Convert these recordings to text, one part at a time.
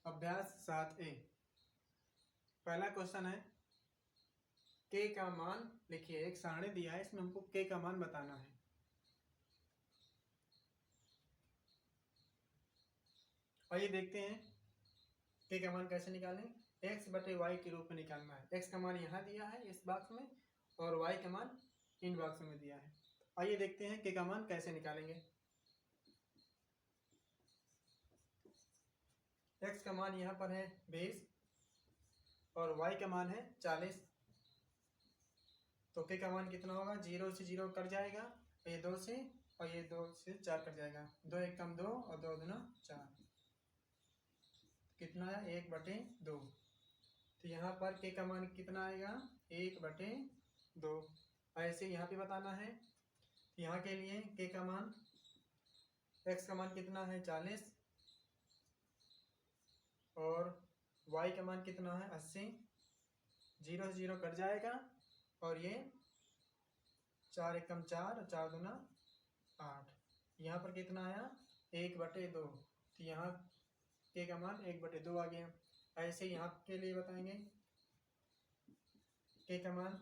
अभ्यास 7A। पहला क्वेश्चन है के का मान लिखिए। एक सारणी दिया है, इसमें हमको के का मान बताना है। आइए देखते हैं के का मान कैसे निकालें। x बटे वाई के रूप में निकालना है। x का मान यहाँ दिया है इस बॉक्स में और y का मान इन बॉक्स में दिया है। आइए देखते हैं के का मान कैसे निकालेंगे। x का मान यहाँ पर है 20 और y का मान है 40। तो के का मान कितना होगा? 0 से 0 कट जाएगा, ये 2 से और ये 2 से 4 कट जाएगा। 2 एक कम 2 और 2 दूना 4। कितना है? 1/2। तो यहाँ पर के का मान कितना आएगा? 1/2। ऐसे यहाँ पे बताना है। यहाँ के लिए के का मान, x का मान कितना है? 40 और y का मान कितना है? 80। 0 से 0 कट जाएगा और ये 4 एक कम 4 और 4 दूना 8। यहाँ पर कितना आया? 1/2। तो यहाँ के का मान 1/2 आ गया। ऐसे यहाँ के लिए बताएंगे के का मान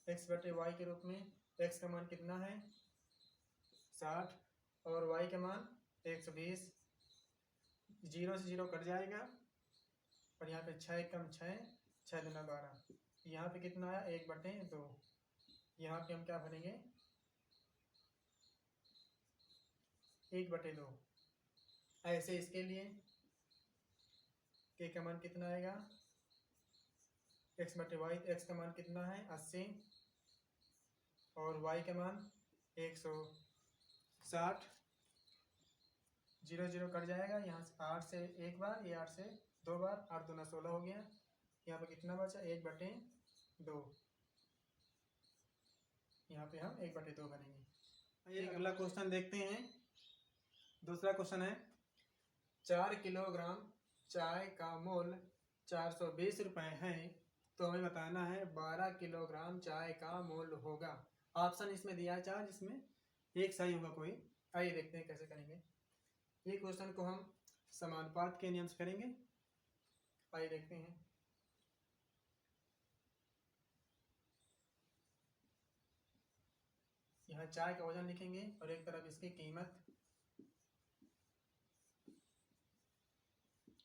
x/y के रूप में। x का मान कितना है? 60 और y का मान 120। 0 से 0 कट जाएगा और यहाँ पे 6 एक कम 6, 6 दूना 12। यहाँ पे कितना आया? 1/2। यहाँ पे हम क्या भरेंगे? 1/2। ऐसे इसके लिए के का मान कितना आएगा? x/y। x का मान कितना है? 80 और y का मान 160। 0 0 कट जाएगा, यहाँ से 8 से एक बार, ये 8 से 2 बार, 8 दूना 16 हो गया। यहाँ पे कितना बचा? 1/2। यहाँ पे हम 1/2 करेंगे। ये अगला क्वेश्चन देखते हैं। दूसरा क्वेश्चन है 4 किलोग्राम चाय का मूल्य 420 रुपये है, तो हमें बताना है 12 किलोग्राम चाय का मूल्य होगा। ऑप्शन इसमें दिया है 4, जिसमें एक सही होगा कोई। आइए देखते हैं कैसे करेंगे। ये क्वेश्चन को हम समानुपात के नियम से करेंगे। आइए देखते हैं। यहाँ चाय का वजन लिखेंगे और एक तरफ इसकी कीमत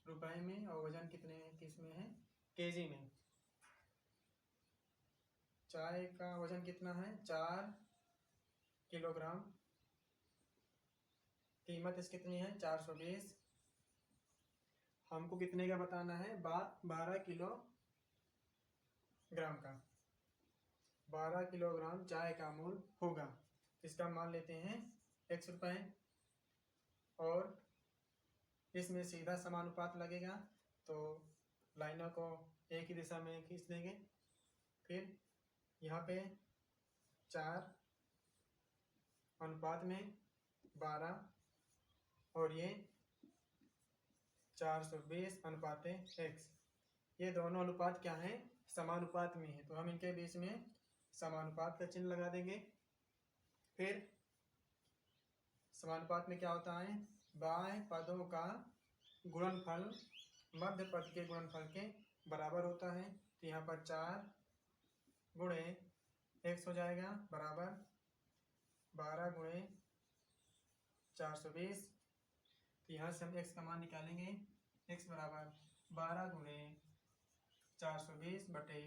रुपए में और वजन कितने किस में है? केजी में। चाय का वजन कितना है? 4 किलोग्राम। कीमत इस कितनी है? 420। हमको कितने का बताना है? 12 किलोग्राम का। 12 किलोग्राम चाय का मूल्य होगा। इसका मान लेते हैं x रुपए और इसमें सीधा समानुपात लगेगा, तो लाइनों को एक ही दिशा में खींच देंगे। फिर यहाँ पे 4 अनुपात में 12 और ये 420 अनुपात x। ये दोनों अनुपात क्या है? समानुपात में है, तो हम इनके बीच में समानुपात का चिन्ह लगा देंगे। फिर समानुपात में क्या होता है? बाएं पदों का गुणनफल मध्य पद के गुणनफल के बराबर होता है। तो यहाँ पर 4 गुणे x हो जाएगा बराबर 12 गुणे 420। तो यहाँ से हम x का मान निकालेंगे। x बराबर 12 गुणे 420 बटे,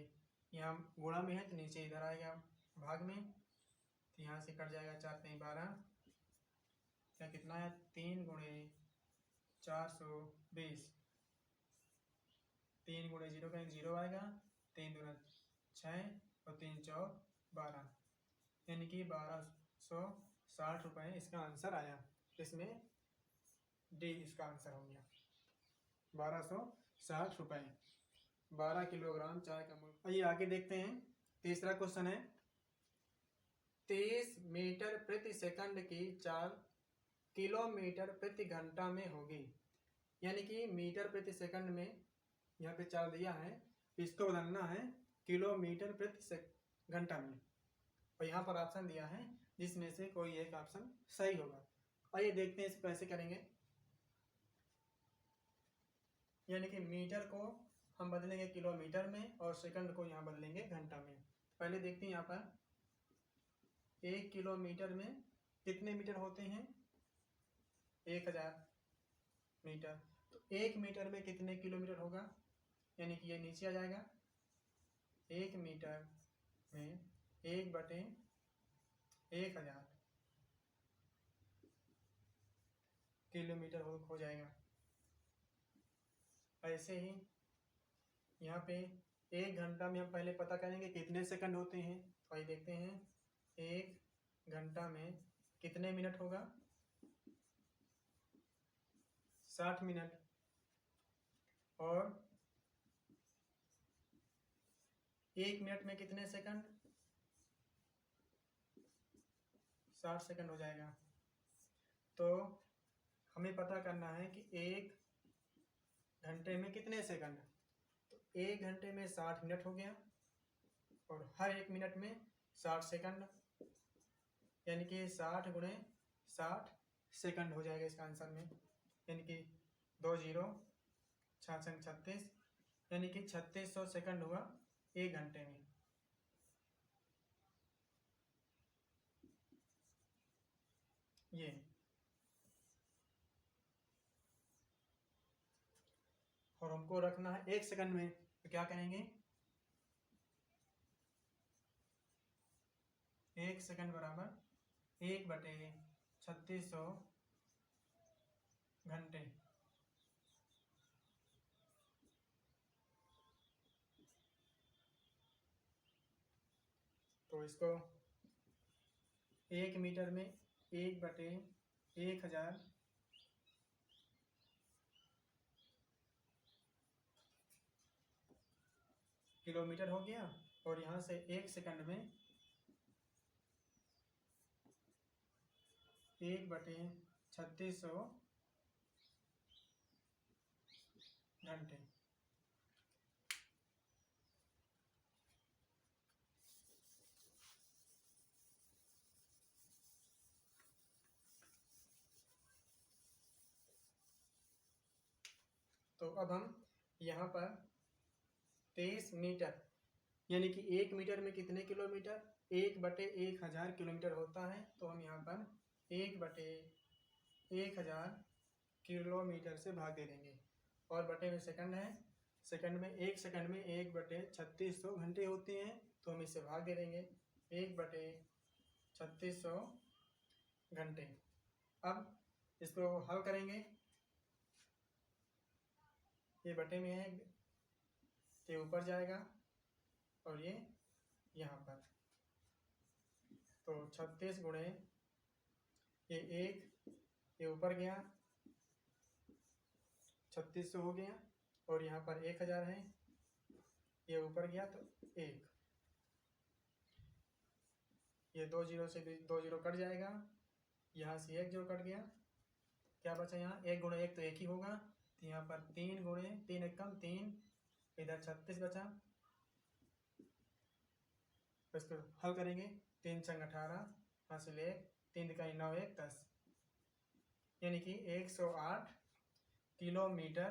यहाँ गुणा में है तो नीचे इधर आएगा भाग में। तो यहाँ से कट जाएगा 4 3 12। क्या कितना है? 3 गुणे 420। 3 गुणे 0 का 0 आएगा। 3 दूना 6 और 3 चौक 12, यानी कि 1260 रुपये इसका आंसर आया। इसमें डी इसका आंसर हो गया। 1260 रुपये 12 किलोग्राम चाय का मूल्य। आइए आगे देखते हैं। तीसरा क्वेश्चन है 30 मीटर प्रति सेकंड की चाल किलोमीटर प्रति घंटा में होगी। यानी कि मीटर प्रति सेकंड में यहाँ पे चाल दिया है, इसको बदलना है किलोमीटर प्रति घंटा में, और यहाँ पर ऑप्शन दिया है जिसमें से कोई एक ऑप्शन सही होगा। आइए देखते हैं इसे कैसे करेंगे। यानी कि मीटर को हम बदलेंगे किलोमीटर में और सेकंड को यहाँ बदलेंगे घंटा में। पहले देखते हैं यहाँ पर 1 किलोमीटर में कितने मीटर होते हैं? 1000 मीटर। तो 1 मीटर में कितने किलोमीटर होगा? यानी कि ये नीचे आ जाएगा। 1 मीटर में 1/1000 किलोमीटर हो जाएगा। ऐसे ही यहाँ पे 1 घंटा में हम पहले पता करेंगे कितने सेकंड होते हैं। तो आइए देखते हैं 1 घंटा में कितने मिनट होगा? 60 मिनट। और 1 मिनट में कितने सेकंड? 60 सेकंड हो जाएगा। तो हमें पता करना है कि 1 घंटे में कितने सेकंड। तो 1 घंटे में 60 मिनट हो गया और हर 1 मिनट में 60 सेकंड, यानी कि 60 गुणे 60 सेकंड हो जाएगा इसका आंसर में। यानी कि 2 0 6 36, यानी कि 3600 सेकंड हुआ 1 घंटे में। ये और हमको रखना है 1 सेकंड में। तो क्या करेंगे? 1 सेकंड बराबर 1/3600 घंटे। तो इसको 1 मीटर में 1/1000 किलोमीटर हो गया। और यहाँ से 1 सेकंड में 1/3600 घंटे। तो अब हम यहाँ पर 23 मीटर, यानी कि 1 मीटर में कितने किलोमीटर? 1/1000 किलोमीटर होता है। तो हम यहाँ पर 1/1000 किलोमीटर से भाग दे देंगे। और बटे में सेकंड है, सेकंड में 1 सेकंड में 1/3600 घंटे होते हैं। तो हम इससे भाग दे देंगे 1/3600 घंटे। अब इसको हल करेंगे। ये बटे में है, ये ऊपर जाएगा और ये यहाँ पर। तो 36 गुणे ये 1, ये ऊपर गया 3600 हो गया। और यहाँ पर 1000 है, ये ऊपर गया तो 1। ये 2 0 से 2 0 कट जाएगा। यहाँ से 1 0 कट गया। क्या बचा यहाँ? 1 गुणे 1 तो 1 ही होगा। तो यहाँ पर 3 गुणे 3 1 कम 3, इधर 36 बचा। इसको हल करेंगे। 3 छंग 18, हासिल 1, 3 इकाई 9 1 10, यानी कि 108 किलोमीटर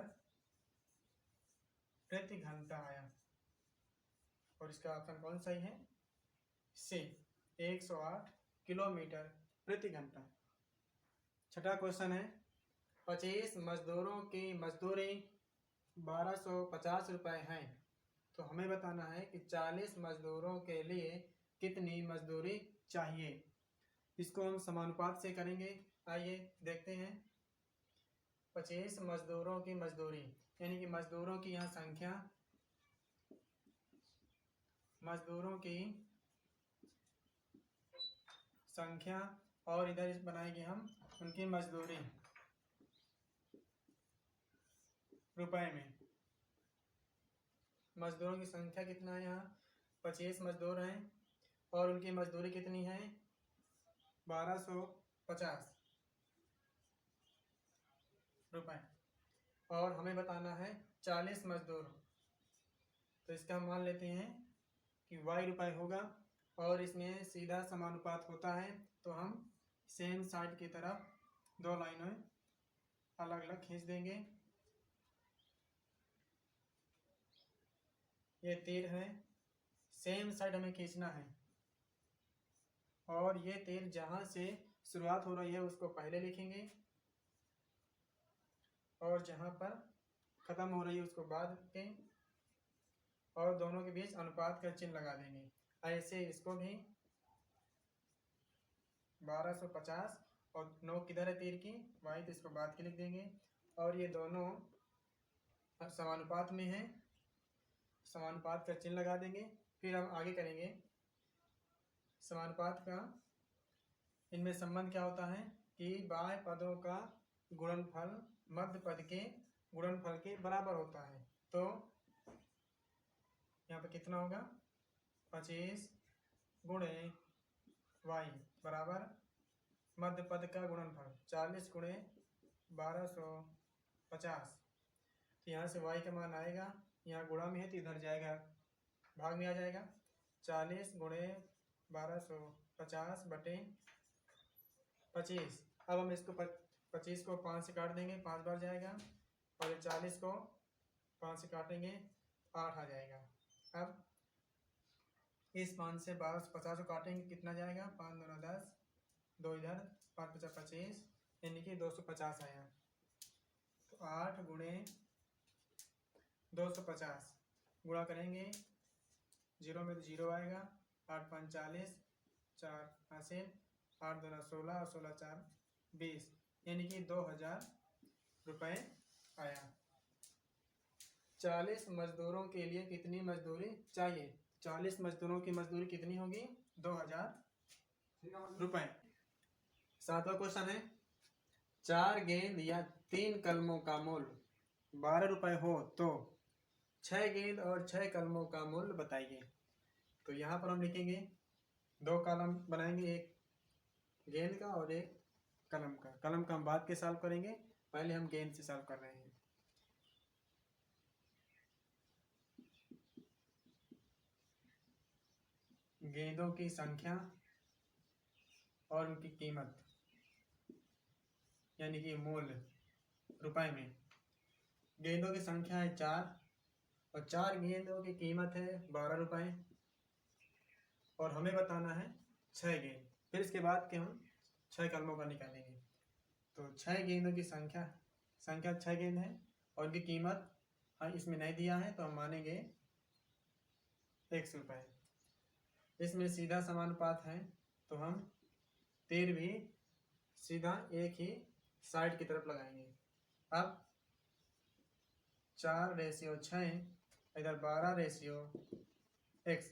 प्रति घंटा आया। और इसका ऑप्शन कौन सही है? सी, 108 किलोमीटर प्रति घंटा। छठा क्वेश्चन है 25 मजदूरों की मजदूरी 1250 रुपये है। तो हमें बताना है कि 40 मजदूरों के लिए कितनी मजदूरी चाहिए। इसको हम समानुपात से करेंगे। आइए देखते हैं। 25 मजदूरों की मजदूरी, यानी कि मजदूरों की यहाँ संख्या, मजदूरों की संख्या, और इधर बनाएंगे हम उनकी मजदूरी रुपए में। मजदूरों की संख्या कितना है? यहाँ 25 मजदूर हैं और उनकी मजदूरी कितनी है? 1250 रुपये। और हमें बताना है 40 मजदूर। तो इसका हम मान लेते हैं कि y रुपये होगा और इसमें सीधा समानुपात होता है। तो हम सेम साइड की तरफ 2 लाइनें अलग अलग खींच देंगे। ये तीर है, सेम साइड हमें खींचना है और ये तीर जहाँ से शुरुआत हो रही है उसको पहले लिखेंगे और जहाँ पर ख़त्म हो रही है उसको बाद के, और दोनों के बीच अनुपात का चिन्ह लगा देंगे। ऐसे इसको भी 1250 और 9 किधर है तीर की, वाई, तो इसको बाद के लिख देंगे। और ये दोनों समानुपात में है, समानुपात का चिन्ह लगा देंगे। फिर हम आगे करेंगे समानुपात का। इनमें संबंध क्या होता है कि बाह्य पदों का गुणनफल मध्य पद के गुणनफल के बराबर होता है। तो यहाँ पर कितना होगा, 25 गुणे वाई बराबर मध्य पद का गुणनफल 40 गुणे 1250। तो यहाँ से वाई का मान आएगा, यहाँ गुणा में है तो इधर जाएगा, भाग में आ जाएगा। 40 गुणे 1250 बटे 25। अब हम इसको 25 को 5 से काट देंगे, 5 बार जाएगा, और 40 को 5 से काटेंगे, 8 आ जाएगा। अब इस 5 से 1250 को काटेंगे, कितना जाएगा, 5 दूना 10, 2 इधर, 5 पचा 25, यानी कि 250 आया। तो 8 गुणे 250 गुणा करेंगे, 0 में तो 0 आएगा, 8 5 40, 4 हासिल, 8 दूना 16 और 16 4 20, यानी कि 2000 रुपये आया। 40 मजदूरों के लिए कितनी मजदूरी चाहिए? 40 मजदूरों की मजदूरी कितनी होगी? 2000 रुपये। 7वां क्वेश्चन है, 4 गेंद या 3 कलमों का मूल्य 12 रुपये हो तो 6 गेंद और 6 कलमों का मूल्य बताइए। तो यहाँ पर हम लिखेंगे, 2 कलम बनाएंगे, एक गेंद का और एक कलम का। कलम का हम बाद के सॉल्व करेंगे, पहले हम गेंद से सॉल्व कर रहे हैं। गेंदों की संख्या और उनकी कीमत, यानी कि मूल्य रुपए में। गेंदों की संख्या है 4 और 4 गेंदों की कीमत है 12 रुपये, और हमें बताना है 6 गेंद। फिर इसके बाद के हम 6 कलमों का निकालेंगे। तो 6 गेंदों की संख्या 6 गेंद है और उनकी कीमत इसमें नहीं दिया है, तो हम मानेंगे 100 रुपये। इसमें सीधा समानुपात है, तो हम तीर भी सीधा एक ही साइड की तरफ लगाएंगे। अब 4:6, इधर 12:x,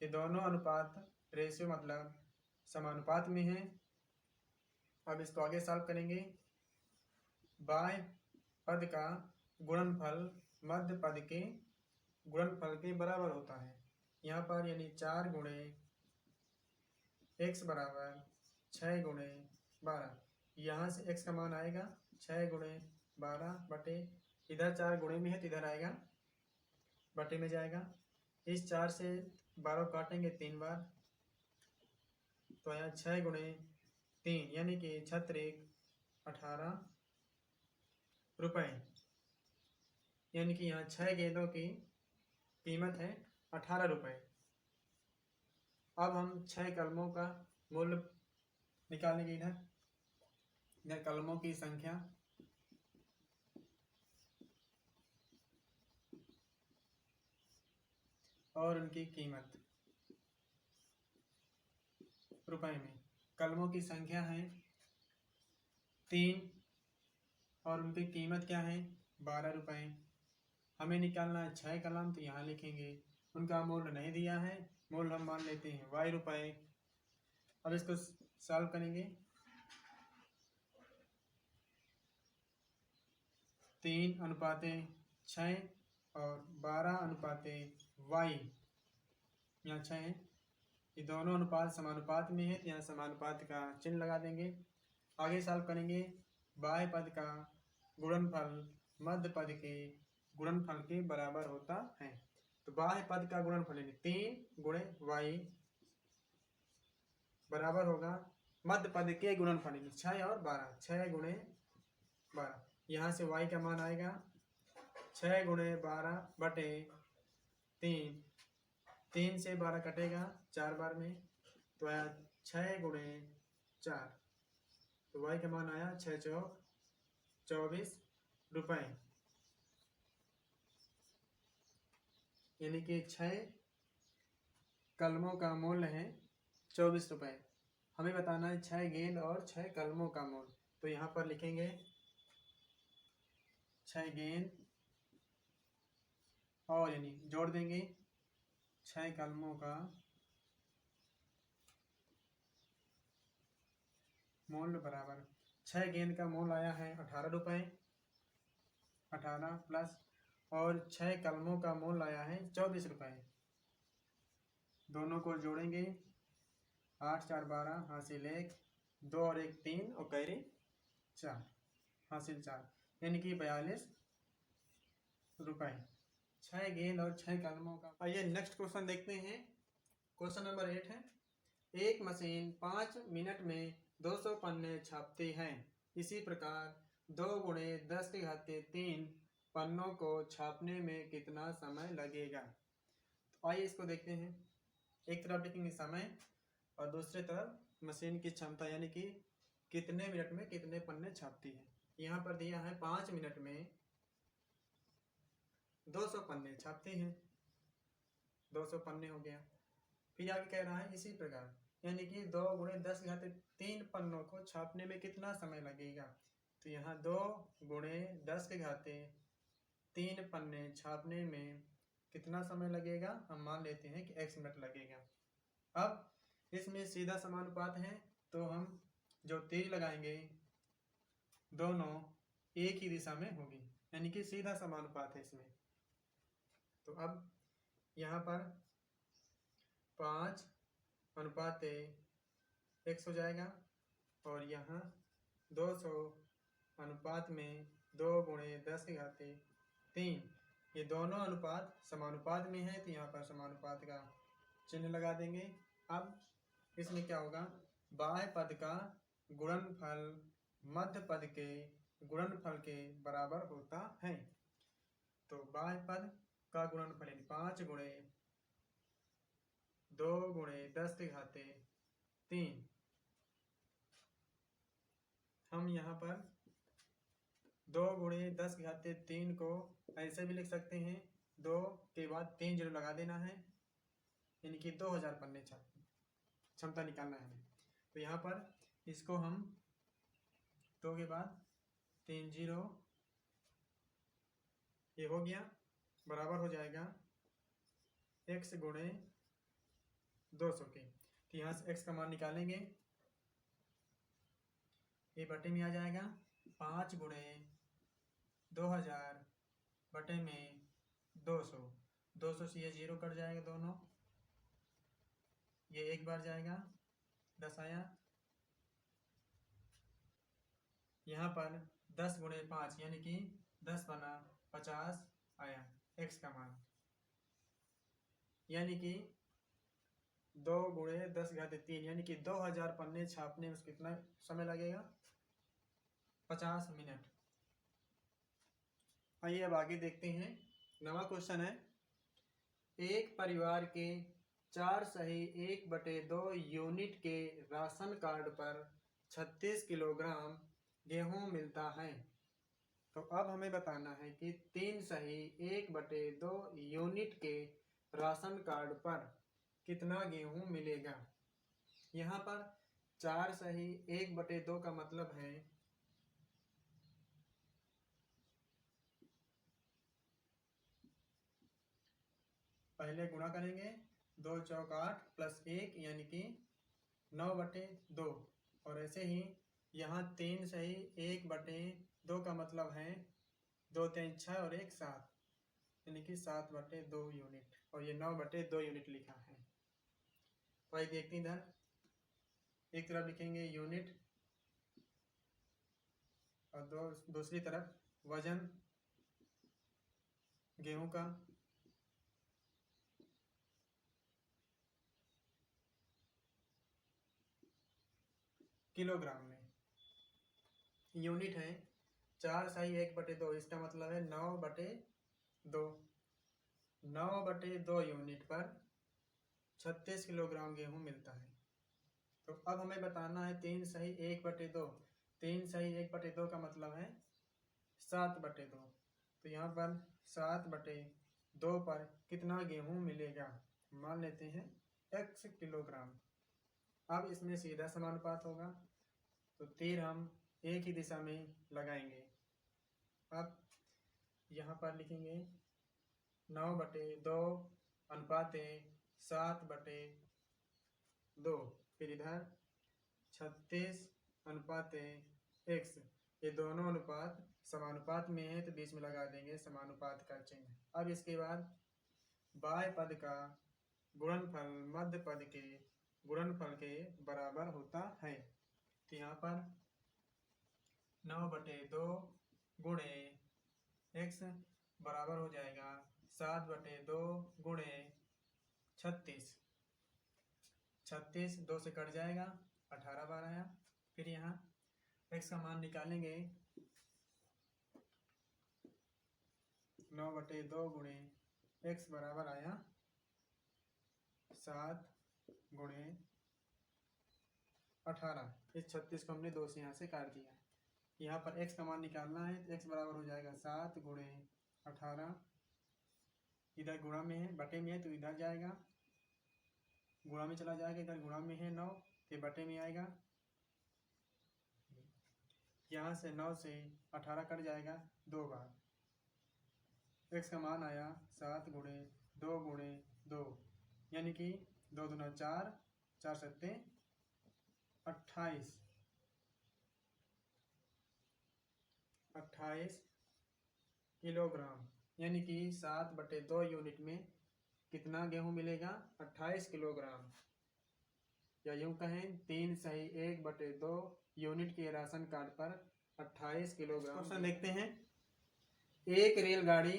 ये दोनों अनुपात रेशियो मतलब समानुपात में है। अब इसको आगे सॉल्व करेंगे। बाह्य पद का गुणनफल मध्य पद के गुणनफल के बराबर होता है। यहाँ पर यानी 4 गुणे x बराबर 6 गुणे 12। यहाँ से x का मान आएगा 6 गुणे 12 बटे, इधर 4 गुणे में है तो इधर आएगा बटे में जाएगा। इस 4 से 12 काटेंगे 3 बार, तो यहाँ 6 गुणे 3 यानी कि 18 रुपये, यानी कि यहाँ 6 गेंदों की कीमत है 18 रुपये। अब हम 6 कलमों का मूल्य निकालेंगे। इधर कलमों की संख्या और उनकी कीमत रुपए में। कलमों की संख्या है 3 और उनकी कीमत क्या है 12 रुपये। हमें निकालना है 6 कलम, तो यहाँ लिखेंगे, उनका मूल्य नहीं दिया है, मूल्य हम मान लेते हैं y रुपये। अब इसको सॉल्व करेंगे। 3:6 और 12:y, यहाँ 6 है, ये दोनों अनुपात समानुपात में है, तो यहाँ समानुपात का चिन्ह लगा देंगे। आगे सॉल्व करेंगे। बाह्य पद का गुणनफल मध्य पद के गुणनफल के बराबर होता है। तो बाह्य पद का गुणनफल 3 गुणे y बराबर होगा मध्य पद के गुणनफल 6 और 12, 6 गुणे 12। यहाँ से y का मान आएगा 6 गुणे 12 बटे 3, 3 से 12 कटेगा 4 बार में, तो आया 6 गुणे 4, तो y का मान आया 6 चौक 24 रुपए, यानी कि 6 कलमों का मूल्य है 24 रुपए। हमें बताना है 6 गेंद और 6 कलमों का मूल्य, तो यहाँ पर लिखेंगे 6 गेंद और यानी जोड़ देंगे 6 कलमों का मूल्य बराबर 6 गेंद का मूल्य आया है 18 रुपए, 18 प्लस, और 6 कलमों का मूल्य आया है 24 रुपए। दोनों को जोड़ेंगे 8 4 12 हासिल 1, 2 और 1 3 और कैरी 4 हासिल 4, यानी कि 42 रुपए। 6 गेंद और 6 कलमों का। आइए नेक्स्ट क्वेश्चन देखते हैं। क्वेश्चन नंबर 8 है, एक मशीन 5 मिनट में 200 पन्ने छापती है। इसी प्रकार 2 गुणे 10 की घात 3 पन्नों को छापने में कितना समय लगेगा। तो आइए इसको देखते हैं। एक तरफ लिखेंगे समय और दूसरी तरफ मशीन की क्षमता, यानी कि कितने मिनट में कितने पन्ने छापती है। यहाँ पर दिया है 5 मिनट में 200 पन्ने छापती हैं, 200 पन्ने हो गया। फिर आगे कह रहा है इसी प्रकार, यानी कि 2 गुणे 10 की घात 3 पन्नों को छापने में कितना समय लगेगा। तो यहाँ 2 गुणे 10 की घात 3 पन्ने छापने में कितना समय लगेगा, हम मान लेते हैं कि x मिनट लगेगा। अब इसमें सीधा समानुपात है, तो हम जो तीर लगाएंगे दोनों एक ही दिशा में होगी, यानी कि सीधा समानुपात है इसमें। तो अब यहाँ पर 5 अनुपात 1 हो जाएगा, और यहाँ 200 अनुपात में 2 गुणे 10 की घात 3, ये दोनों अनुपात समानुपात में है, तो यहाँ पर समानुपात का चिन्ह लगा देंगे। अब इसमें क्या होगा, बाह्य पद का गुणनफल मध्य पद के गुणनफल के बराबर होता है। तो बाह्य पद का गुणनफल 5 गुणे 2 गुणे 10 की घात 3, हम यहाँ पर 2 गुणे 10 की घात 3 को ऐसे भी लिख सकते हैं, 2 के बाद 3 जीरो लगा देना है, यानी कि 2000 पन्ने क्षमता निकालना है। तो यहाँ पर इसको हम 2 के बाद 3 जीरो, ये हो गया, बराबर हो जाएगा x गुणे 200 के। तो यहाँ से x का मान निकालेंगे, ये बटे में आ जाएगा 5 गुणे 2000 बटे में 200, 200 से ये 0 कट जाएगा दोनों, ये एक बार जाएगा 10 आया, यहाँ पर 10 गुणे 5 यानी कि 10 बना 50 आया x का मान, यानी कि 2 गुणे 10 घात 3 यानी कि 2000 पन्ने छापने में कितना समय लगेगा, 50 मिनट। आइए अब आगे देखते हैं। नवा क्वेश्चन है, एक परिवार के 4 सही 1/2 यूनिट के राशन कार्ड पर 36 किलोग्राम गेहूं मिलता है। तो अब हमें बताना है कि 3 सही 1/2 यूनिट के राशन कार्ड पर कितना गेहूं मिलेगा। यहाँ पर 4 सही 1/2 का मतलब है पहले गुणा करेंगे, 2 चौक 8 प्लस 1 यानी कि 9/2, और ऐसे ही यहाँ 3 सही 1/2 का मतलब है 2 3 6 और 1 7, यानी कि 7/2 यूनिट, और ये 9/2 यूनिट लिखा है। तो आइए देखते हैं, इधर एक तरफ लिखेंगे यूनिट और दूसरी तरफ वजन गेहूं का, किलोग्राम में। यूनिट है 4 सही 1/2, इसका मतलब है 9/2, 9/2 यूनिट पर 36 किलोग्राम गेहूं मिलता है। तो अब हमें बताना है 3 सही 1/2। 3 सही 1/2 का मतलब है 7/2। तो यहाँ पर 7/2 पर कितना गेहूं मिलेगा, मान लेते हैं x किलोग्राम। अब इसमें सीधा समानुपात होगा, तो तीर हम एक ही दिशा में लगाएंगे। अब यहाँ पर लिखेंगे 9/2 अनुपात 7/2, फिर इधर 36 अनुपात x। ये दोनों अनुपात समानुपात में है तो बीच में लगा देंगे समानुपात का चिन्ह। अब इसके बाद बाएं पद का गुणनफल मध्य पद के गुणनफल के बराबर होता है। तो यहाँ पर 9/2 गुणे x बराबर हो जाएगा 7/2 गुणे 36। 36 2 से कट जाएगा, 18 बार आया। फिर यहाँ x का मान निकालेंगे, 9/2 गुणे x बराबर आया 7 गुणे 18। इस 36 को हमने 2 से यहाँ से काट दिया। यहाँ पर x का मान निकालना है तो x बराबर हो जाएगा 7 गुणे 18। इधर गुणा में है, बटे में है तो इधर जाएगा, गुणा में चला जाएगा, इधर गुणा में है 9 तो बटे में आएगा। यहाँ से 9 से 18 कट जाएगा 2 बार। x का मान आया 7 गुणे 2 गुणे 2, यानी कि 2 दूना 4, 4 सत्ते 28। 28 किलोग्राम, यानी कि 7/2 यूनिट में कितना गेहूं मिलेगा, 28 किलोग्राम। या यूं कहें 3 सही 1/2 यूनिट के राशन कार्ड पर 28 किलोग्राम। क्वेश्चन देखते हैं। एक रेलगाड़ी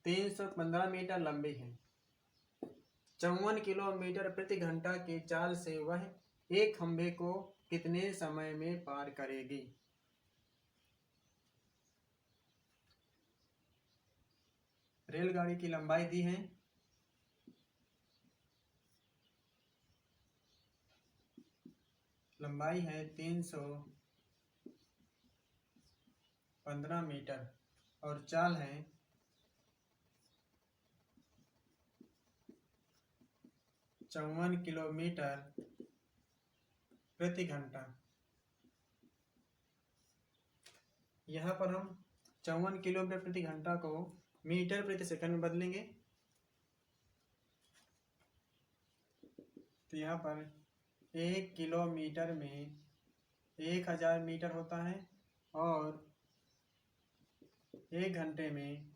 315 मीटर लंबी है। 54 किलोमीटर प्रति घंटा की चाल से वह एक खंभे को कितने समय में पार करेगी। रेलगाड़ी की लंबाई दी है, लंबाई है 315 मीटर और चाल है 54 किलोमीटर प्रति घंटा। यहाँ पर हम 54 किलोमीटर प्रति घंटा को मीटर प्रति सेकंड में बदलेंगे। तो यहाँ पर 1 किलोमीटर में 1000 मीटर होता है और 1 घंटे में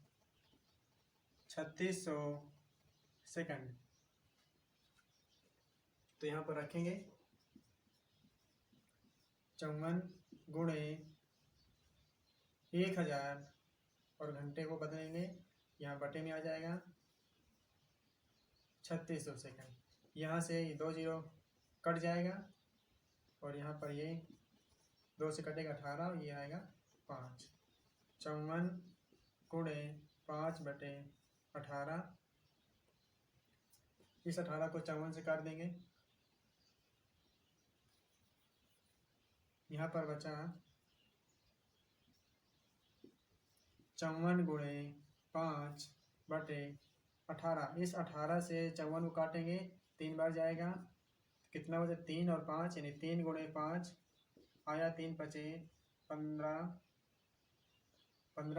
3600 सेकंड। तो यहाँ पर रखेंगे 54 गुणे 1000 और घंटे को बदलेंगे, यहाँ बटे में आ जाएगा 3600 सेकंड। यहाँ से 2 जीरो कट जाएगा और यहाँ पर ये 2 से कटेगा 18, ये आएगा 5। 54 गुणे 5/18। इस 18 को 54 से काट देंगे, यहाँ पर बचा 54 गुणे 5/18। इस 18 से 54 को काटेंगे, 3 बार जाएगा, कितना बचा 3 और 5, यानी 3 गुणे 5 आया 3 पचे 15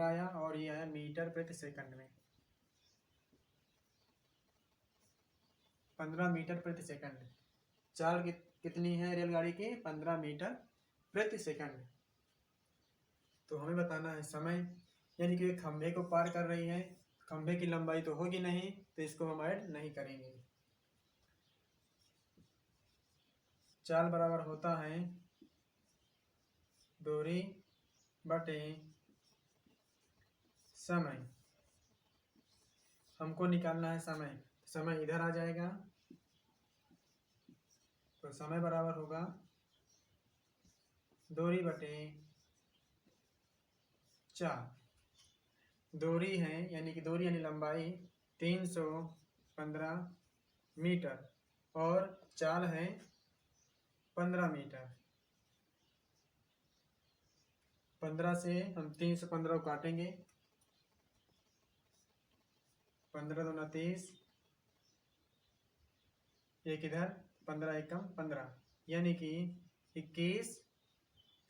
आया और ये आया मीटर प्रति सेकंड में। 15 मीटर प्रति सेकंड। चाल कितनी है रेलगाड़ी की, 15 मीटर प्रति सेकंड। तो हमें बताना है समय, यानी कि खंभे को पार कर रही है। खंभे की लंबाई तो होगी नहीं तो इसको हम ऐड नहीं करेंगे। चाल बराबर होता है दूरी बटे समय। हमको निकालना है समय, समय इधर आ जाएगा तो समय बराबर होगा दूरी बटे 4। दूरी है यानी कि दूरी यानी लंबाई 315 मीटर और चाल है 15 मीटर। 15 से हम 315 को काटेंगे, 15 दूना 30, एक इधर 15 एकम 15, यानी कि 21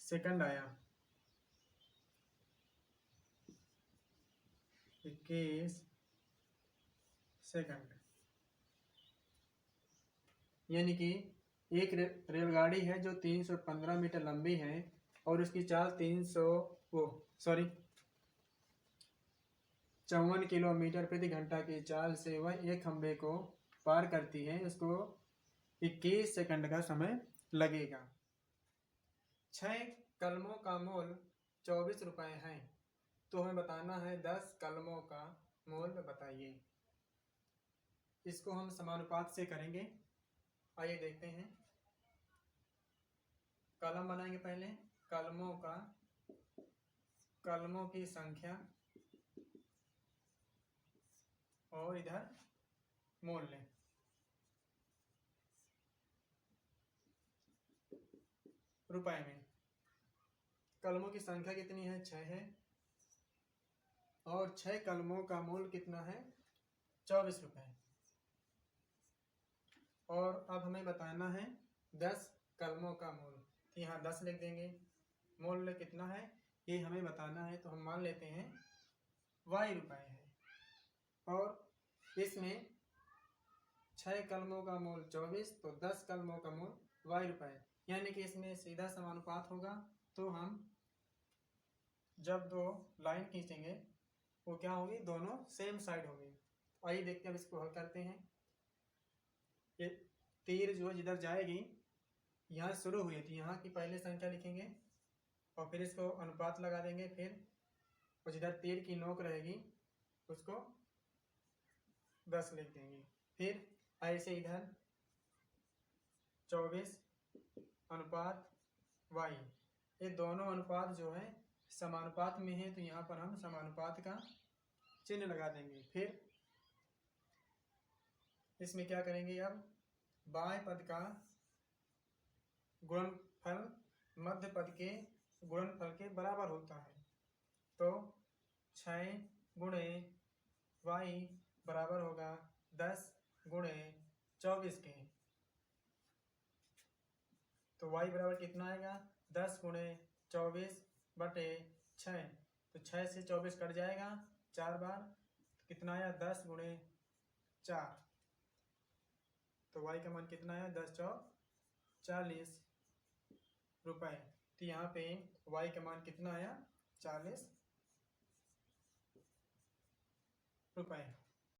सेकंड आया। 21 सेकंड, यानी कि एक रेलगाड़ी है जो 315 मीटर लंबी है और उसकी चाल 54 किलोमीटर प्रति घंटा की चाल से वह एक खंबे को पार करती है। उसको 21 सेकंड का समय लगेगा। 6 कलमों का मूल 24 रुपए है, तो हमें बताना है 10 कलमों का मूल बताइए। इसको हम समानुपात से करेंगे। आइए देखते हैं। कलम बनाएंगे पहले। कलमों की संख्या और इधर मूल्य। रुपए में कलमों की संख्या कितनी है? 6 है और 6 कलमों का मूल्य कितना है? 24 रुपए। और अब हमें बताना है 10 कलमों का मूल्य। तो यहाँ 10 लिख देंगे। मूल्य कितना है ये हमें बताना है, तो हम मान लेते हैं y रुपए है। और इसमें 6 कलमों का मूल्य 24, तो 10 कलमों का मूल्य y रुपए, यानी कि इसमें सीधा समानुपात होगा। तो हम जब दो लाइन खींचेंगे वो क्या होगी? दोनों सेम साइड होगी। आइए देखते हैं, अब इसको हल करते हैं। ये तीर जो जिधर जाएगी, यहाँ शुरू हुई थी, यहाँ की पहले संख्या लिखेंगे और फिर इसको अनुपात लगा देंगे। फिर जिधर तीर की नोक रहेगी उसको 10 लिख देंगे। फिर ऐसे इधर 24 अनुपात y, ये दोनों अनुपात जो है समानुपात में है, तो यहाँ पर हम समानुपात का चिन्ह लगा देंगे। फिर इसमें क्या करेंगे? अब बाएं पद का गुणनफल मध्य पद के गुणनफल के बराबर होता है। तो 6 गुणे y बराबर होगा 10 गुणे 24 के। तो y बराबर कितना आएगा? 10 गुणे 24 बटे 6। तो 6 से 24 कट जाएगा 4 बार, तो कितना आया? 10 गुणे 4। तो y का मान कितना आया? 10 चौक 40 रुपए। तो यहाँ पे y का मान कितना आया? 40 रुपए।